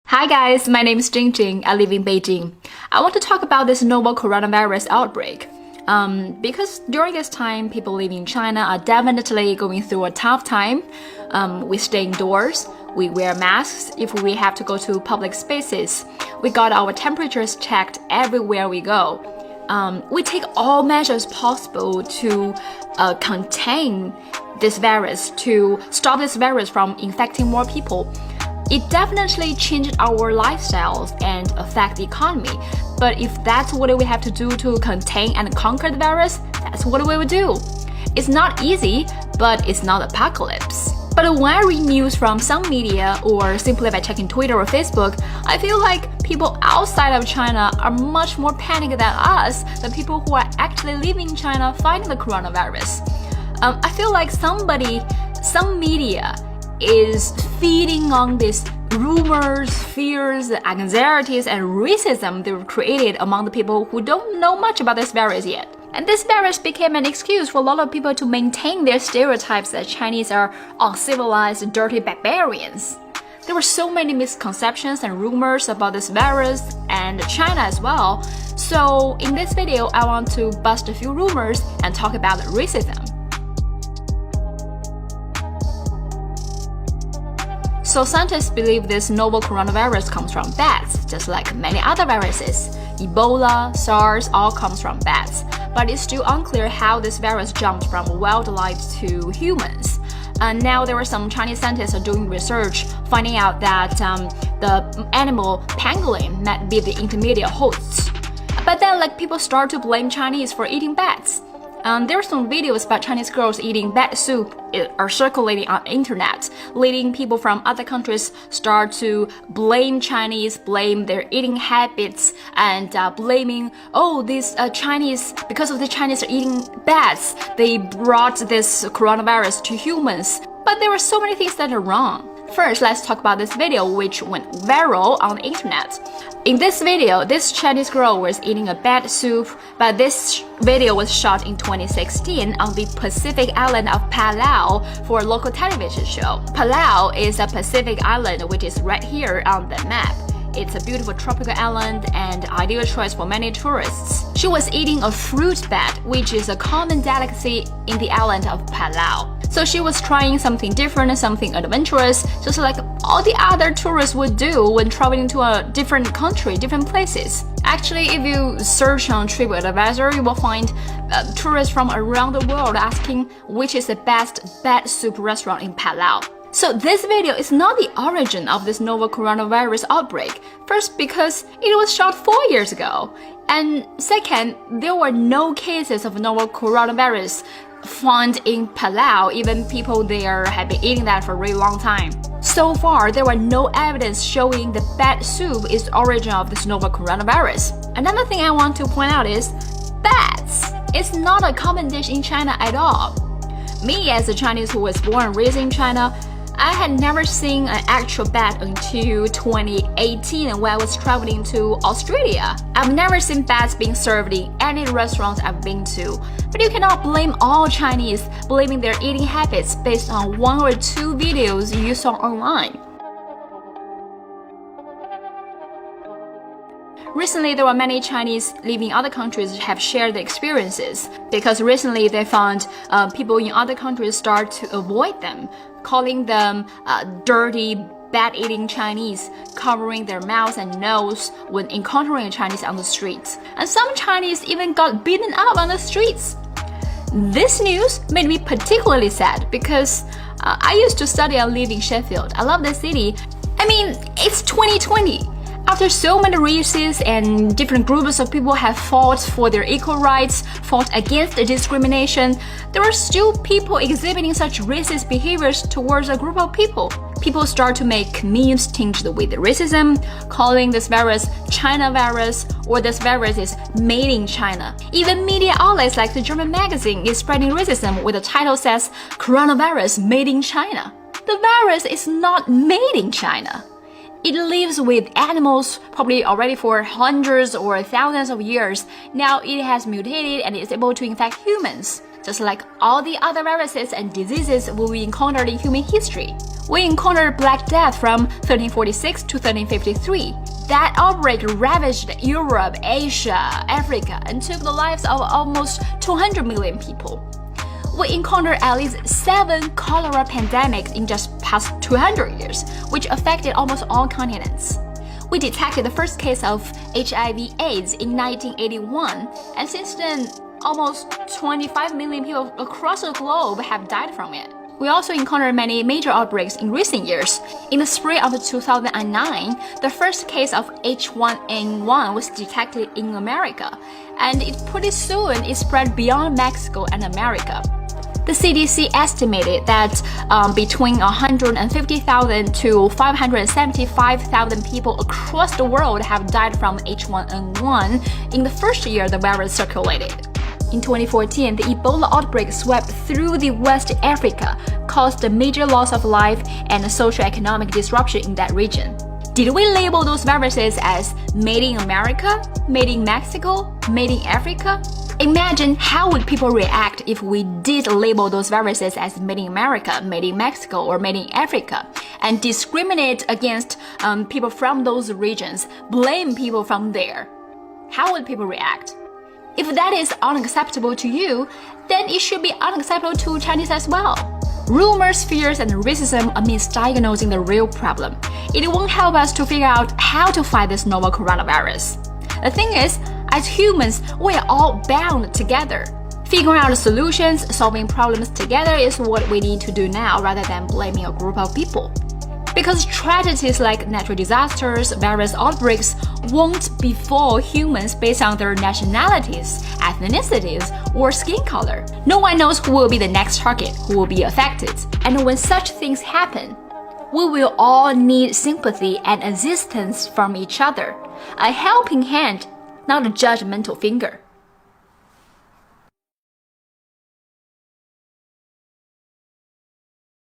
Hi guys, my name is Jing Jing. I live in Beijing. I want to talk about this novel coronavirus outbreak. Because during this time, people living in China are definitely going through a tough time. We stay indoors, we wear masks if we have to go to public spaces. We got our temperatures checked everywhere we go. We take all measures possible to contain this virus, to stop this virus from infecting more people. It definitely changed our lifestyles and affect the economy. But if that's what we have to do to contain and conquer the virus, that's what we will do. It's not easy, but it's not apocalypse. But when I read news from some media or simply by checking Twitter or Facebook, I feel like people outside of China are much more panicked than us, the people who are actually living in China fighting the coronavirus. I feel like some media is feeding on these rumors, fears, anxieties, and racism they've created among the people who don't know much about this virus yet. And this virus became an excuse for a lot of people to maintain their stereotypes that Chinese are uncivilized, dirty barbarians. There were so many misconceptions and rumors about this virus and China as well. So in this video, I want to bust a few rumors and talk about racism. So scientists believe this novel coronavirus comes from bats, just like many other viruses. Ebola, SARS, all comes from bats. But it's still unclear how this virus jumped from wildlife to humans. And now there are some Chinese scientists doing research, finding out that the animal pangolin might be the intermediate hosts. But then people start to blame Chinese for eating bats. There are some videos about Chinese girls eating bat soup are circulating on the internet, leading people from other countries start to blame Chinese, blame their eating habits, and blaming, these Chinese, because of the Chinese are eating bats, they brought this coronavirus to humans. But there are so many things that are wrong. First, let's talk about this video which went viral on the internet. In this video, this Chinese girl was eating a bat soup, but this video was shot in 2016 on the Pacific island of Palau for a local television show. Palau is a Pacific island which is right here on the map. It's a beautiful tropical island and ideal choice for many tourists. She was eating a fruit bat, which is a common delicacy in the island of Palau. So she was trying something different, something adventurous, just like all the other tourists would do when traveling to a different country, different places. Actually, if you search on TripAdvisor, you will find tourists from around the world asking which is the best bat soup restaurant in Palau. So this video is not the origin of this novel coronavirus outbreak. First, because it was shot 4 years ago. And second, there were no cases of novel coronavirus found in Palau. Even people there have been eating that for a really long time. So far, there were no evidence showing the bat soup is the origin of this novel coronavirus. Another thing I want to point out is bats. It's not a common dish in China at all. Me, as a Chinese who was born and raised in China, I had never seen an actual bat until 2018 when I was traveling to Australia. I've never seen bats being served in any restaurants I've been to. But you cannot blame all Chinese blaming their eating habits based on 1 or 2 videos you saw online. Recently, there were many Chinese living in other countries have shared their experiences because recently they found people in other countries start to avoid them, calling them dirty, bat-eating Chinese, covering their mouths and nose when encountering Chinese on the streets. And some Chinese even got beaten up on the streets. This news made me particularly sad because I used to study and live in Sheffield. I love the city. I mean, it's 2020. After so many races and different groups of people have fought for their equal rights, fought against discrimination, there are still people exhibiting such racist behaviors towards a group of people. People start to make memes tinged with racism, calling this virus China virus, or this virus is made in China. Even media outlets like the German magazine is spreading racism with the title says coronavirus made in China. The virus is not made in China. It lives with animals probably already for hundreds or thousands of years. Now it has mutated and is able to infect humans, just like all the other viruses and diseases we encountered in human history. We encountered Black Death from 1346 to 1353. That outbreak ravaged Europe, Asia, Africa, and took the lives of almost 200 million people. We encountered at least 7 cholera pandemics in just past 200 years, which affected almost all continents. We detected the first case of HIV/AIDS in 1981, and since then, almost 25 million people across the globe have died from it. We also encountered many major outbreaks in recent years. In the spring of 2009, the first case of H1N1 was detected in America, and pretty soon it spread beyond Mexico and America. The CDC estimated that between 150,000 to 575,000 people across the world have died from H1N1 in the first year the virus circulated. In 2014, the Ebola outbreak swept through the West Africa, caused a major loss of life and a socio-economic disruption in that region. Did we label those viruses as made in America, made in Mexico, made in Africa? Imagine how would people react if we did label those viruses as made in America, made in Mexico, or made in Africa, and discriminate against people from those regions, blame people from there. How would people react? If that is unacceptable to you, then it should be unacceptable to Chinese as well. Rumors, fears, and racism are misdiagnosing the real problem. It won't help us to figure out how to fight this novel coronavirus. The thing is, as humans, we are all bound together. Figuring out solutions, solving problems together is what we need to do now rather than blaming a group of people. Because tragedies like natural disasters, virus outbreaks won't befall humans based on their nationalities, ethnicities, or skin color. No one knows who will be the next target, who will be affected. And when such things happen, we will all need sympathy and assistance from each other. A helping hand, not a judgmental finger.